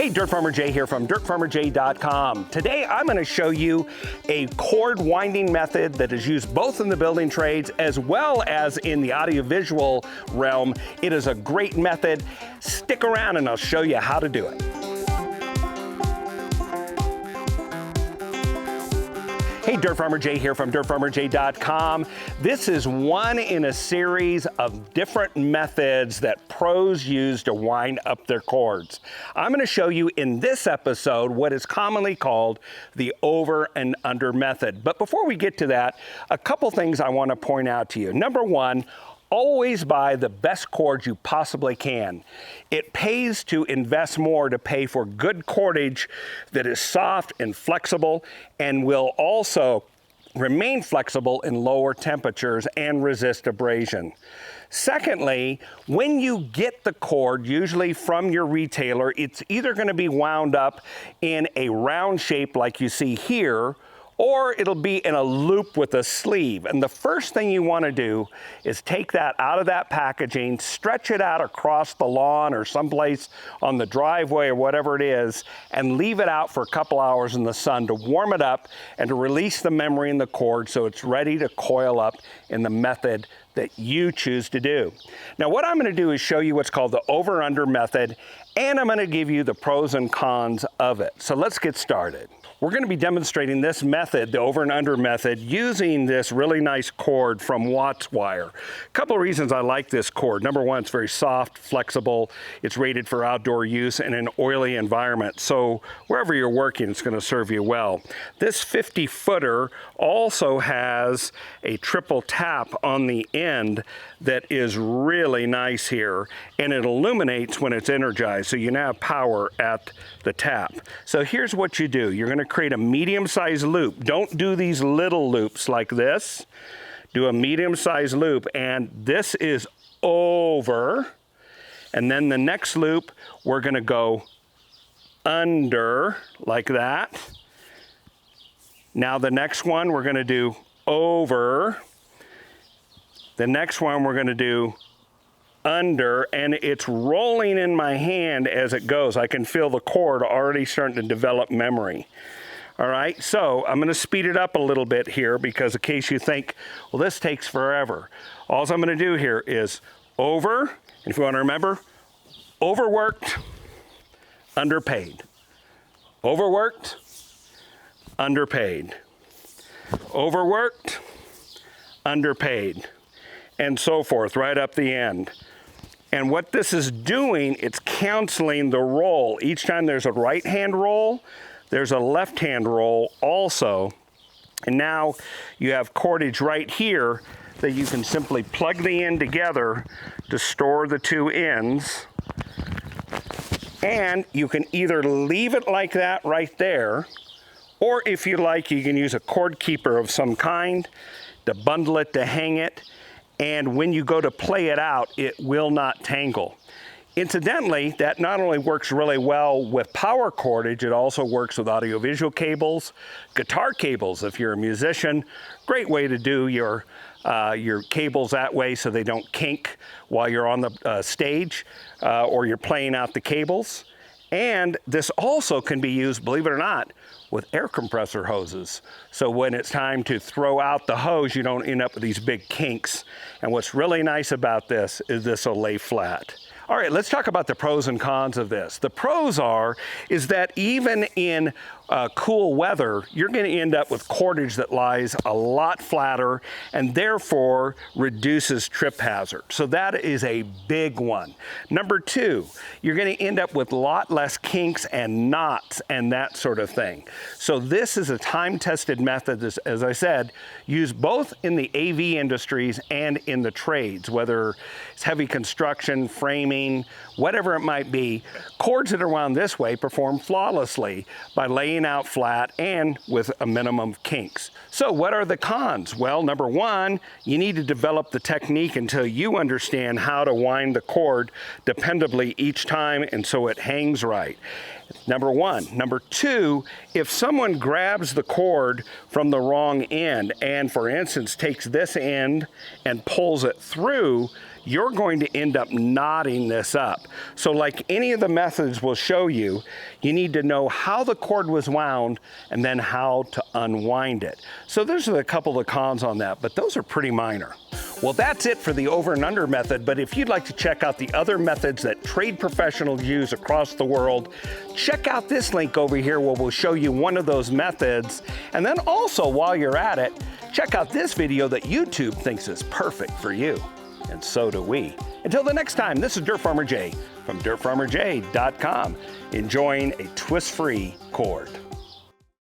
Hey, Dirt Farmer Jay here from dirtfarmerjay.com. Today I'm going to show you a cord winding method that is used both in the building trades as well as in the audiovisual realm. It is a great method. Stick around and I'll show you how to do it. Hey, Dirt Farmer Jay here from dirtfarmerjay.com. This is one in a series of different methods that pros use to wind up their cords. I'm going to show you in this episode what is commonly called the over and under method. But before we get to that, a couple things I want to point out to you. Number one, always buy the best cords you possibly can. It pays to invest more to pay for good cordage that is soft and flexible and will also remain flexible in lower temperatures and resist abrasion. Secondly, when you get the cord, usually from your retailer, it's either going to be wound up in a round shape like you see here, or it'll be in a loop with a sleeve. And the first thing you want to do is take that out of that packaging, stretch it out across the lawn or someplace on the driveway or whatever it is, and leave it out for a couple hours in the sun to warm it up and to release the memory in the cord so it's ready to coil up in the method that you choose to do. Now what I'm going to do is show you what's called the over-under method, and I'm going to give you the pros and cons of it. So let's get started. We're going to be demonstrating this method, the over and under method, using this really nice cord from Watts Wire. A couple of reasons I like this cord. Number one, it's very soft, flexible. It's rated for outdoor use in an oily environment. So wherever you're working, it's going to serve you well. This 50-footer also has a triple tap on the end that is really nice here, and it illuminates when it's energized, so you now have power at the tap. So here's what you do. You're going to create a medium-sized loop. Don't do these little loops like this. Do a medium-sized loop, and this is over. And then the next loop, we're going to go under like that. Now the next one, we're going to do over. The next one we're going to do under, and it's rolling in my hand as it goes. I can feel the cord already starting to develop memory. All right, so I'm going to speed it up a little bit here because in case you think, well, this takes forever. All I'm going to do here is over, and if you want to remember, overworked, underpaid. Overworked, underpaid. Overworked, underpaid. And so forth, right up the end. And what this is doing, it's canceling the roll. Each time there's a right-hand roll, there's a left-hand roll also. And now you have cordage right here that you can simply plug the end together to store the two ends. And you can either leave it like that right there, or if you like, you can use a cord keeper of some kind to bundle it, to hang it. And when you go to play it out, it will not tangle. Incidentally, that not only works really well with power cordage, it also works with audiovisual cables, guitar cables if you're a musician. Great way to do your cables that way so they don't kink while you're on the stage or you're playing out the cables. And this also can be used, believe it or not, with air compressor hoses. So when it's time to throw out the hose, you don't end up with these big kinks. And what's really nice about this is this will lay flat. All right, let's talk about the pros and cons of this. The pros is that even in cool weather, you're going to end up with cordage that lies a lot flatter and therefore reduces trip hazard. So that is a big one. Number two, you're going to end up with a lot less kinks and knots and that sort of thing. So this is a time-tested method, as I said, used both in the AV industries and in the trades, whether it's heavy construction, framing, whatever it might be. Cords that are wound this way perform flawlessly by laying out flat and with a minimum of kinks. So what are the cons? Well, number one, you need to develop the technique until you understand how to wind the cord dependably each time and so it hangs right. Number one. Number two, if someone grabs the cord from the wrong end and, for instance, takes this end and pulls it through, you're going to end up knotting this up. So like any of the methods will show you, you need to know how the cord was wound and then how to unwind it. So there's a couple of cons on that, but those are pretty minor. Well, that's it for the over and under method, but if you'd like to check out the other methods that trade professionals use across the world, check out this link over here where we'll show you one of those methods. And then also, while you're at it, check out this video that YouTube thinks is perfect for you. And so do we. Until the next time, this is Dirt Farmer Jay from dirtfarmerj.com, enjoying a twist-free cord.